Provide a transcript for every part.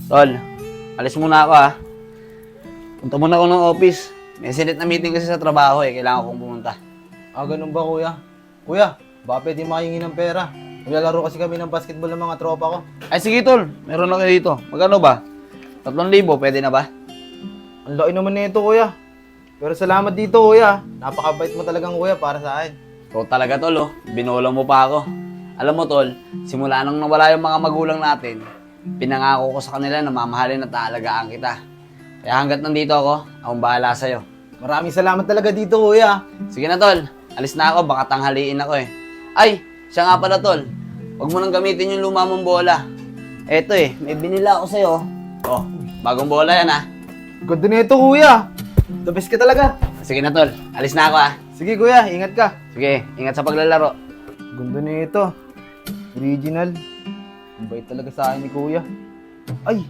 Tol, alis muna ako ha. Punta muna ako ng office. May sinit na meeting kasi sa trabaho eh. Kailangan kong pumunta. Ganun ba kuya? Kuya, baka pwede makahingi ng pera. Maglalaro kasi kami ng basketball ng mga tropa ko. Ay sige tol, meron ako dito. Magkano ba? 3,000, pwede na ba? Ang laki naman nito kuya. Pero salamat dito kuya. Napakabait mo talagang kuya para sa akin. Ikaw talaga tol oh. Binulang mo pa ako. Alam mo tol, simula nung nawala yung mga magulang natin, pinangako ko sa kanila na mamahalin at aalagaan kita. Kaya hanggat nandito ako, akong bahala sa'yo. Maraming salamat talaga dito kuya. Sige na tol, alis na ako, baka tanghaliin ako eh. Ay, siya nga pala tol, huwag mo nang gamitin yung luma mong bola. Eto eh, may binila ako sa'yo. Oh, bagong bola yan ah. Ganda nito kuya. The best ka talaga. Sige na tol, alis na ako ah. Sige kuya, ingat ka. Sige, ingat sa paglalaro. Ganda nito. Original. Ang bait talaga sa akin ni kuya. Ay,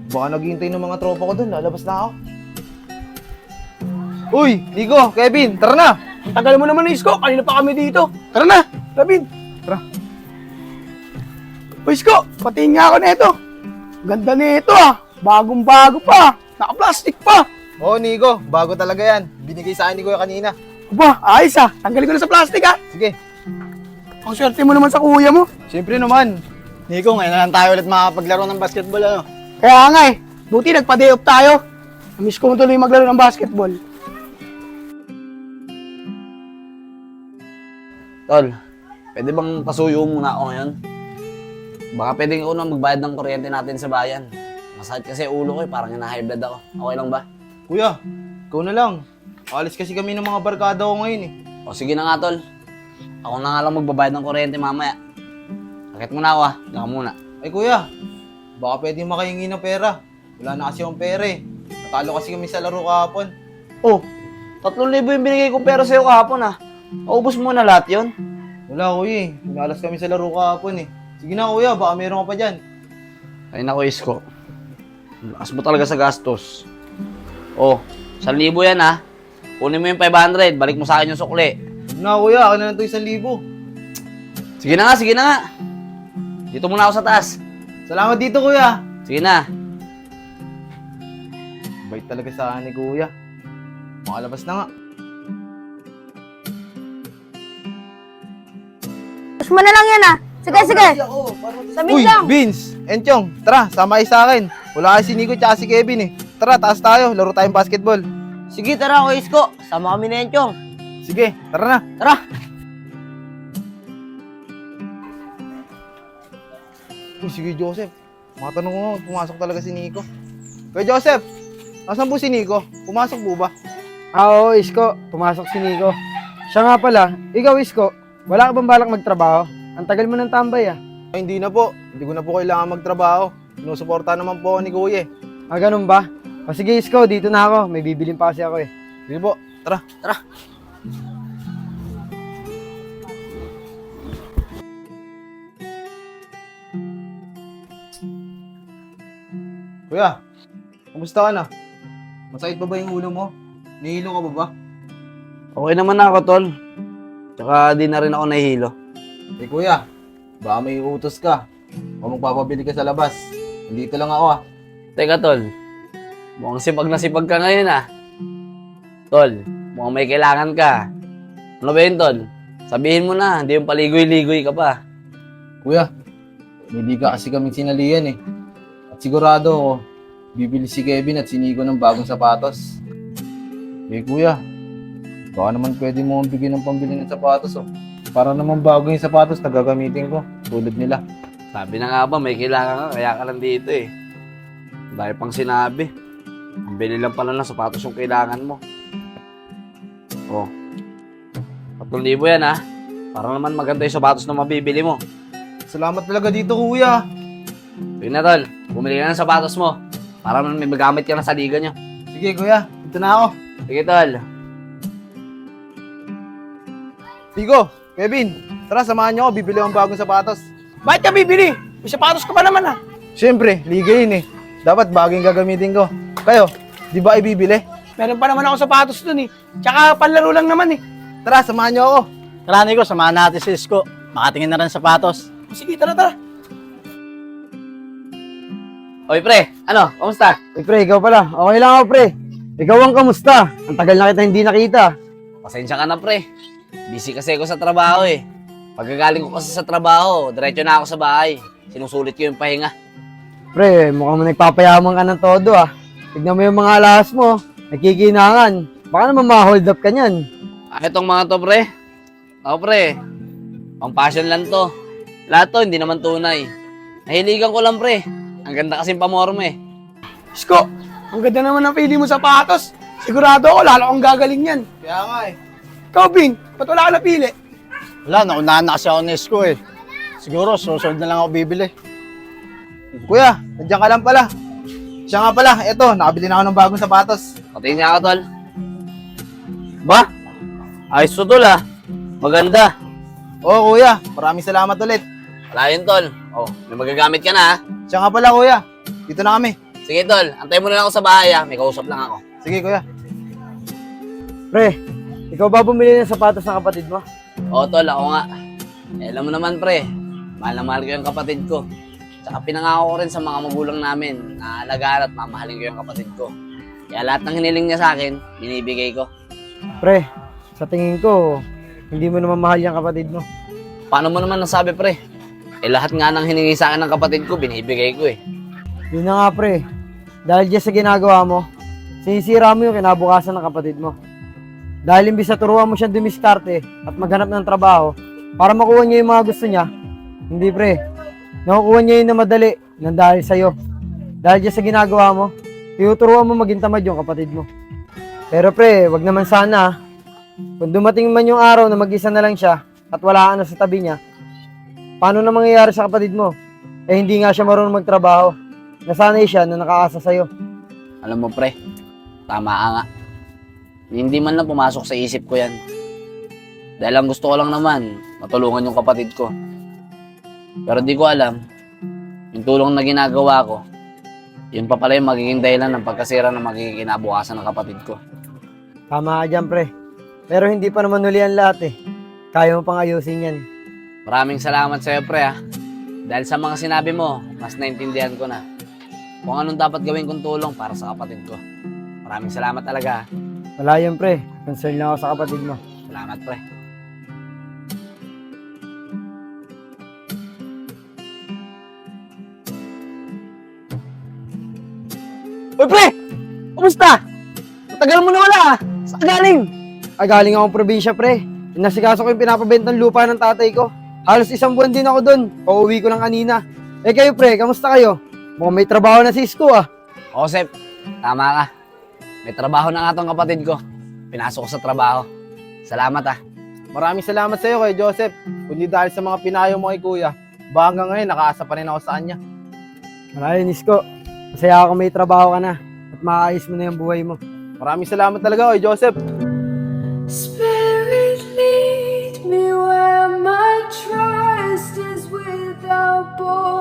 baka naghihintay ng mga tropa ko doon. Lalabas na ako. Uy, Nico, Kevin, tara na. Ang tagal mo naman, Isko. Kanina pa kami dito. Tara na, Rabin. Tara. O, Isko, patingin nga ako nito. Ganda nito ah. Bagong-bago pa. Naka-plastic pa. Oo, Nico, bago talaga yan. Binigay sa akin ni kuya kanina. Aba, ayos ah. Tanggalin ko na sa plastic ah. Sige. Ang swerte mo naman sa kuya mo. Siyempre naman. Nico, ngayon na lang tayo ulit makapaglaro ng basketball, ano? Kaya nga eh. Buti nagpa-day off tayo. Miss ko tuloy maglaro ng basketball. Tol, pwede bang pasuyo muna ako ngayon? Baka pwedeng ako nang magbayad ng kuryente natin sa bayan. Masakit kasi ulo ko eh, parang high blood ako. Okay lang ba? Kuya, ikaw na lang. Alis kasi kami ng mga barkada ko ngayon eh. O sige na nga tol. Ako na nga lang magbabayad ng kuryente mamaya. Sakit muna ako ah, diyan ka muna. Ay kuya, baka pwede makahingi ng pera. Wala na kasi akong pera eh. Natalo kasi kami sa laro kahapon. Oh, 3,000 yung binigay kong pera sa'yo kahapon ah. Maubos mo na lahat yun. Wala kuya eh. Nalas kami sa laro kahapon eh. Sige na kuya, baka meron ka pa dyan. Ay nako Isko. Lakas mo talaga sa gastos. Oh, 1,000 yan ah. Kunin mo yung 500, balik mo sa akin yung sukli. Huwag na kuya, akin na lang ito 1,000. Sige na nga, sige na nga. Dito muna ako sa taas. Salamat dito kuya. Sige na. Bait talaga sa akin ni kuya. Makalabas na nga. Push mo na lang yan ah. Sige, sige. Sabihin Uy, lang. Vince, Enchong, tara, sama kayo sa akin. Wala kasi si Nico tsaka si Kevin eh. Tara, taas tayo, laro tayong basketball. Sige, tara, Kuya Isko. Sama kami na Enchong. Sige, tara na. Tara. Uy, sige Joseph. Matanong ko nga, pumasok talaga si Nico. Kuya Joseph, nasan po si Nico? Pumasok po ba? Oo, Isko. Pumasok si Nico. Siya nga pala. Ikaw, Isko. Wala ka bang balak magtrabaho? Ang tagal mo ng tambay ah. Ay, hindi na po. Hindi ko na po kailangan magtrabaho. Sinusuporta naman po ako ni Kuya eh. Ganun ba? O sige, Isko. Dito na ako. May bibilin pa kasi ako eh. Sige po, tara. Kuya, kumusta ka na? Masakit ba yung ulo mo? Nihilo ka ba? Okay naman ako tol. Tsaka di na rin ako nahihilo. Eh kuya, baka may utos ka. O magpapabili ka sa labas. Dito lang ako ah. Teka tol, mukhang sipag na sipag ka ngayon ah. Tol, mukhang may kailangan ka. Ano ba yun tol? Sabihin mo na, hindi yung paligoy-ligoy ka pa. Kuya, hindi ka kasi kaming sinalihan eh. At sigurado ako, bibili si Kevin at si Nico ng bagong sapatos. Eh kuya, baka naman pwede mo bigyan ng pambili ng sapatos oh. Para naman bago yung sapatos na gagamitin ko, tulad nila. Sabi na nga ba, may kailangan ka, kaya ka lang dito eh. Dahil pang sinabi. Bili lang pala ng sapatos yung kailangan mo. Oh. 3,000 yan ah. Para naman maganda yung sapatos na mabibili mo. Salamat talaga dito kuya. Sige na tol, bumili ka ng sapatos mo. Para naman may magamit ka na sa liga nyo. Sige kuya, dito na ako. Sige tol. Nico, Kevin, tara samahan niyo ako, bibili akong bagong sapatos. Bakit ka bibili? May sapatos ka pa naman ah. Siyempre, liga yun eh. Dapat bagong gagamitin ko. Kayo, di ba ibibili? Meron pa naman ako sapatos dun eh. Tsaka panlaro lang naman eh. Tara, samahan niyo ako. Tara, Nico, samahan natin si Isko. Makatingin na rin sapatos. O sige, tara, tara. Oy, pre. Ano? Kamusta? Pre, ikaw pala. Okay lang ako, pre. Ikaw ang kamusta? Ang tagal na kita hindi nakita. Pasensya ka na, pre. Busy kasi ako sa trabaho eh. Pagkagaling ko kasi sa trabaho, diretso na ako sa bahay. Sinusulit ko yung pahinga. Pre, mukhang nagpapayaman ka ng todo ah. Tignan mo yung mga alahas mo. Nakikinangan. Baka naman ma-hold up ka niyan. Itong mga to, pre. Pre. Pang passion lang to. Lahat to, hindi naman tunay. Nahiligan ko lang, pre. Ang ganda kasing pamorme. Isko, ang ganda naman ng pili mo sapatos. Sigurado ako, lalo kang gagaling yan. Kaya nga eh. Ikaw, Bing, ba't wala ka napili? Wala, naunahan na kasi ako ni Isko eh. Siguro, susunod na lang ako bibili. Kuya, nandiyan ka lang pala. Siya nga pala, eto, nakabili na ako ng bagong sapatos. Patingin niya ako, tol. Ba? Ayos to, tol, ah. Maganda. Oo, kuya, maraming salamat ulit. Wala yun, tol. Oh, may magagamit ka na, ha? Siya nga pala, kuya. Dito na kami. Sige, tol. Antayin mo na lang ako sa bahay, ha? May kausap lang ako. Sige, kuya. Pre, ikaw ba bumili ng sapatos ng kapatid mo? Oo, tol. Ako nga. Alam mo naman, pre. Mahal na mahal ko yung kapatid ko. Tsaka pinangako ko rin sa mga magulang namin na alagaan at mamahalin ko yung kapatid ko. Kaya lahat ng hiniling niya sa akin, binibigay ko. Pre, sa tingin ko, hindi mo naman mahal yung kapatid mo. Paano mo naman nasabi, pre? Lahat nga ng hiningi sa akin ng kapatid ko, binibigay ko eh. Yun na nga, pre. Dahil dyan sa ginagawa mo, sinisira mo yung kinabukasan ng kapatid mo. Dahil imbis na turuan mo siyang dumiskarte at maghanap ng trabaho para makuha niya yung mga gusto niya, hindi, pre. Nakukuha niya yung na madali nang dahil sa'yo. Dahil dyan sa ginagawa mo, tinuturuan mo maging tamad yung kapatid mo. Pero pre, wag naman sana. Kung dumating man yung araw na mag-isa na lang siya at wala ka na sa tabi niya, paano na mangyayari sa kapatid mo? Eh hindi nga siya marunong magtrabaho. Nasanay siya na nakaasa sa'yo. Alam mo, pre, tama ka nga. Hindi man lang pumasok sa isip ko yan. Dahil ang gusto ko lang naman, matulungan yung kapatid ko. Pero di ko alam, yung tulong na ginagawa ko, yun pa pala yung magiging dahilan ng pagkasira ng magiging kinabukasan ng kapatid ko. Tama ka dyan, pre. Pero hindi pa naman huli ang lahat eh. Kaya mo pang ayusin yan. Maraming salamat sa'yo, pre, ha. Dahil sa mga sinabi mo, mas naintindihan ko na kung anong dapat gawin kong tulong para sa kapatid ko. Maraming salamat talaga, ha. Wala yun, pre. Concern lang ako sa kapatid mo. Salamat, pre. Uy, pre! Kumusta? Matagal mo na wala ah. Saan galing? Galing akong probinsya, pre. Nasikaso ko yung pinapabentang lupa ng tatay ko. Halos 1 buwan din ako doon. Pauwi ko lang kanina. Eh kayo, pre, kamusta kayo? Mukhang may trabaho na si Isko ah. Joseph, tama ka. May trabaho na nga tong kapatid ko. Pinasok ko sa trabaho. Salamat, ha. Maraming salamat sa iyo, kay Joseph. Kundi dahil sa mga pinayo mo kay kuya, baka hanggang ngayon nakaasa pa rin ako sa kanya. Maraming Isko. Masaya ako may trabaho ka na. At maayos mo na yung buhay mo. Maraming salamat talaga, kay Joseph. Spirit, lead me where my trust is without borders.